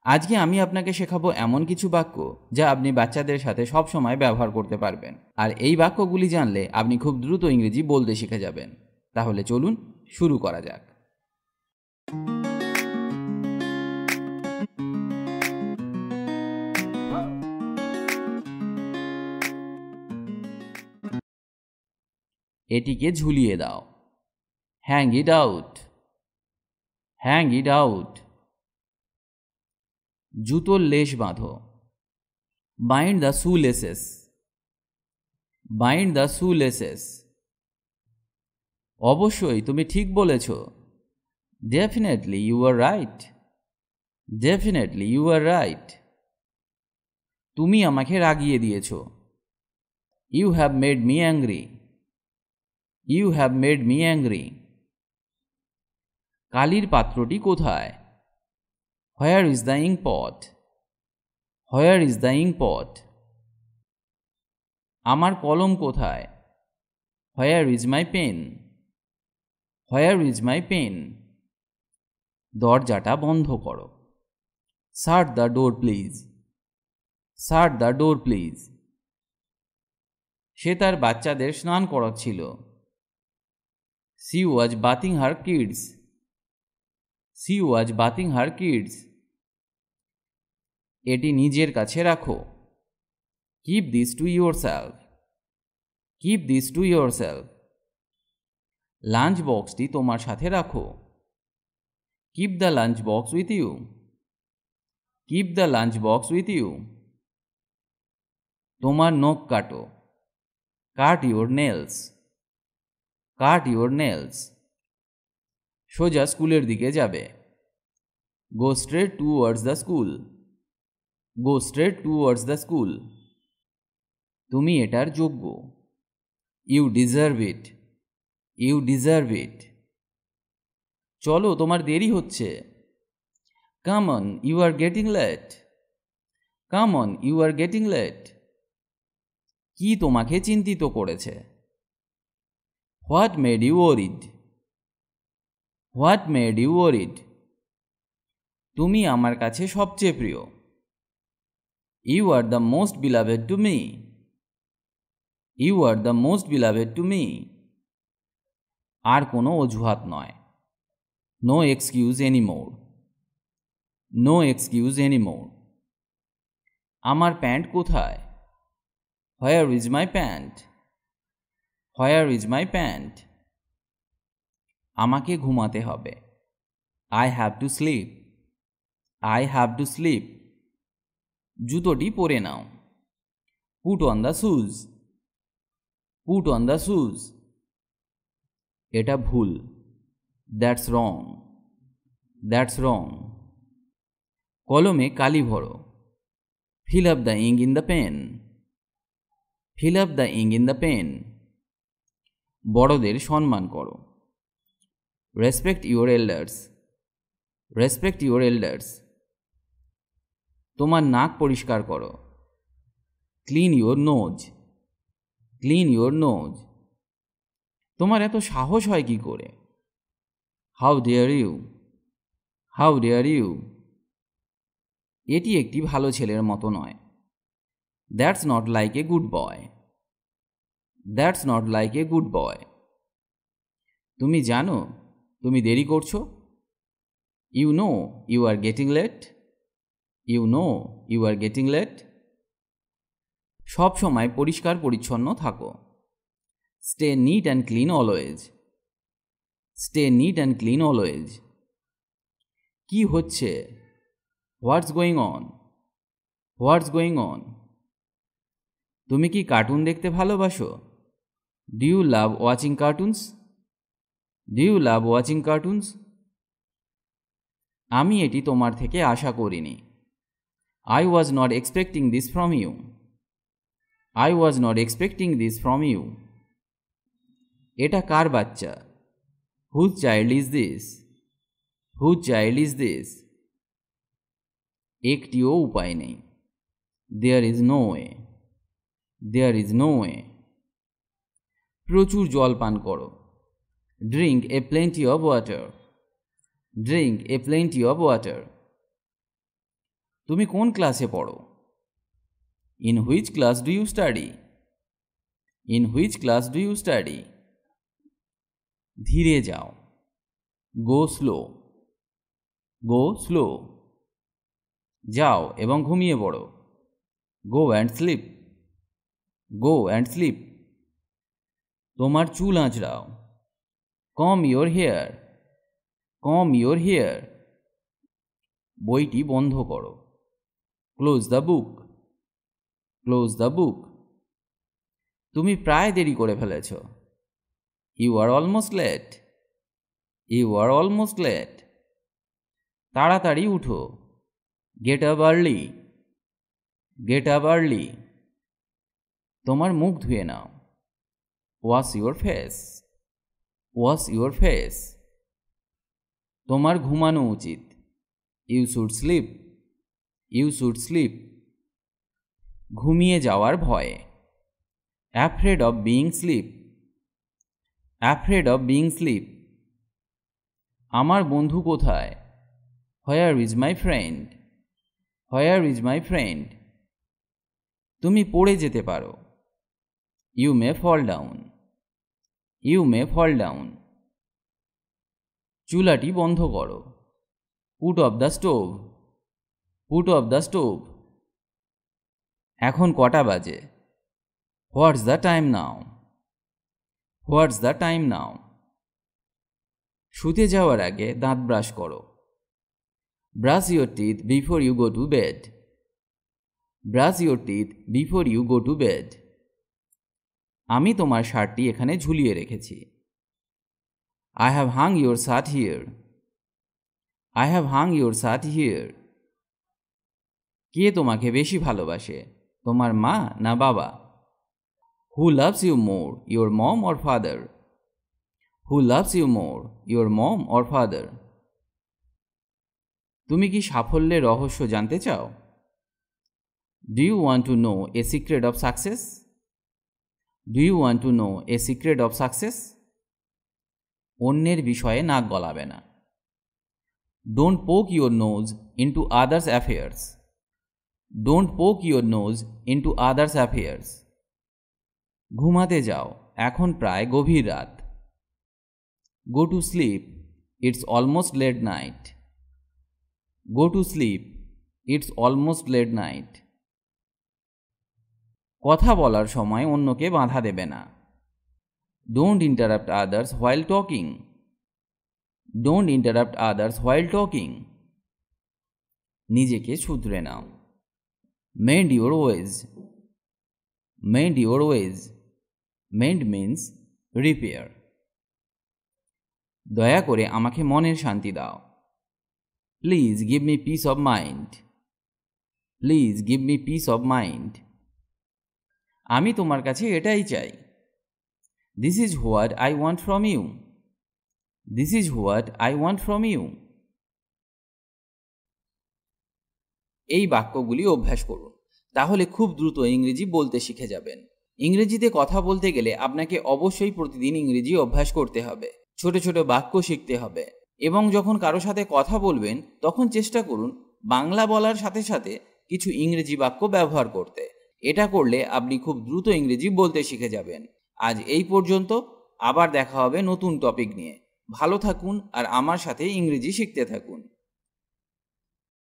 আজকে আমি আপনাকে শেখাবো এমন কিছু বাক্য যা আপনি বাচ্চাদের সাথে সব সময় ব্যবহার করতে পারবেন। আর এই বাক্যগুলি জানলে আপনি খুব দ্রুত ইংরেজি বলতে শিখে যাবেন। তাহলে চলুন শুরু করা যাক। এটিকে ঝুলিয়ে দাও। Hang it out. Hang it out. জুতোর লেশ বাঁধো। Bind the shoe laces. Bind the shoe laces. অবশ্যই তুমি ঠিক বলেছ। Definitely you are right. Definitely you are right. তুমি আমাকে রাগিয়ে দিয়েছ। You have made me angry. You have made me angry. কালির পাত্রটি কোথায়? Where is the ink pot? Where is the ink pot? আমার কলম কোথায়? Where is my pen? Where is my pen? দরজাটা বন্ধ করো। Shut the door please. Shut the door please. সে তার বাচ্চাদের স্নান করাচ্ছিল। She was bathing her kids. She was bathing her kids. এটি নিজের কাছে রাখো। Keep this to yourself. Keep this to yourself. Lunch বক্সটি তোমার সাথে রাখো। Keep the lunch box with you. Keep the lunch box with you. তোমার নখ কাটো। Cut your nails. Cut your nails. সোজা স্কুলের দিকে যাবে। Go straight towards the school. Go straight towards the school. তুমি এটার যোগ্য। You deserve it. You deserve it. চলো তোমার দেরি হচ্ছে। Come on you are getting late. Come on you are getting late. কি তোমাকে চিন্তিত করেছে? What made you worried? What made you worried? তুমি আমার কাছে সবচেয়ে প্রিয়। You are the most beloved to me. You are the most beloved to me. আর কোনো অজুহাত নয়। No excuse anymore. No excuse anymore. আমার প্যান্ট কোথায়? Where is my pant? Where is my pant? আমাকে ঘুমাতে হবে। I have to sleep. I have to sleep. জুতোটি পরে নাও। Put on the shoes. Put on the shoes. এটা ভুল। That's wrong. That's wrong. কলমে কালি ভরো। Fill up the ink in the pen. Fill up the ink in the pen. বড়দের সম্মান করো। Respect your elders. Respect your elders. তোমার নাক পরিষ্কার করো। Clean your nose. Clean your nose. তোমার এত সাহস হয় কি করে? How dare you? How dare you? এটি একটি ভালো ছেলের মতো নয়। That's not like a good boy. That's not like a good boy. তুমি জানো তুমি দেরি করছো। You know you are getting late. You know you are getting late. সব সময় পরিষ্কার পরিচ্ছন্ন থাকো। Stay neat and clean always. Stay neat and clean always. কি হচ্ছে? What's going on? What's going on? তুমি কি কার্টুন দেখতে ভালোবাসো? Do you love watching cartoons? Do you love watching cartoons? আমি এটি তোমার থেকে আশা করিনি। I was not expecting this from you. I was not expecting this from you. এটা কার বাচ্চা? Whose child is this? Whose child is this? একটিও উপায় নেই। There is no way. There is no way. প্রচুর জল পান করো। Drink a plenty of water. Drink a plenty of water. তুমি কোন ক্লাসে পড়ো? In which class do you study? In which class do you study? ধীরে যাও। Go slow. Go slow. যাও এবং ঘুমিয়ে পড়ো। Go and sleep. Go and sleep. তোমার চুল আঁচড়াও। Comb your hair. Comb your hair. বইটি বন্ধ করো। Close the book. Close the book. তুমি প্রায় দেরি করে ফেলেছ। You are almost late. You are almost late. তাড়াতাড়ি উঠো। Get up early. Get up early. তোমার মুখ ধুয়ে নাও। Wash your face. Wash your face. তোমার ঘুমানো উচিত। You should sleep. You should sleep. ঘুমিয়ে যাওয়ার ভয়ে। Afraid of being sleep. Afraid of being sleep. আমার বন্ধু কোথায়? Where is my friend? Where is my friend? তুমি পড়ে যেতে পারো। You may fall down. You may fall down. চুলাটি বন্ধ করো। Put off the stove. Put off the stove. এখন কটা বাজে? What's the time now? What's the time now? শুতে যাওয়ার আগে দাঁত ব্রাশ করো। Brush your teeth before you go to bed. Brush your teeth before you go to bed. আমি তোমার শার্টটি এখানে ঝুলিয়ে রেখেছি। I have hung your shirt here. I have hung your shirt here. কে তোমাকে বেশি ভালোবাসে, তোমার মা না বাবা? Who loves you more, your mom or father? Who loves you more, your mom or father? তুমি কি সাফল্যের রহস্য জানতে চাও? Do you want to know a secret of success? Do you want to know a secret of success? অন্যের বিষয়ে নাক গলাবে না। Don't poke your nose into others' affairs. Don't poke your nose into others' affairs. ঘুমাতে যাও, এখন প্রায় গভীর রাত। Go to sleep, it's almost late night. Go to sleep, it's almost late night. কথা বলার সময় অন্যকে বাধা দেবে না। Don't interrupt others while talking. Don't interrupt others while talking. নিজেকে শুধরে নাও। Mend your ways. Mend your ways. Mend means repair. দয়া করে আমাকে মনের শান্তি দাও। Please give me peace of mind. Please give me peace of mind. আমি তোমার কাছে এটাই চাই। This is what I want from you. This is what I want from you. এই বাক্যগুলি অভ্যাস করুন, তাহলে খুব দ্রুত ইংরেজি বলতে শিখে যাবেন। ইংরেজিতে কথা বলতে গেলে আপনাকে অবশ্যই প্রতিদিন ইংরেজি অভ্যাস করতে হবে, ছোট ছোট বাক্য শিখতে হবে এবং যখন কারো সাথে কথা বলবেন তখন চেষ্টা করুন বাংলা বলার সাথে সাথে কিছু ইংরেজি বাক্য ব্যবহার করতে। এটা করলে আপনি খুব দ্রুত ইংরেজি বলতে শিখে যাবেন। আজ এই পর্যন্ত, আবার দেখা হবে নতুন টপিক নিয়ে। ভালো থাকুন আর আমার সাথে ইংরেজি শিখতে থাকুন।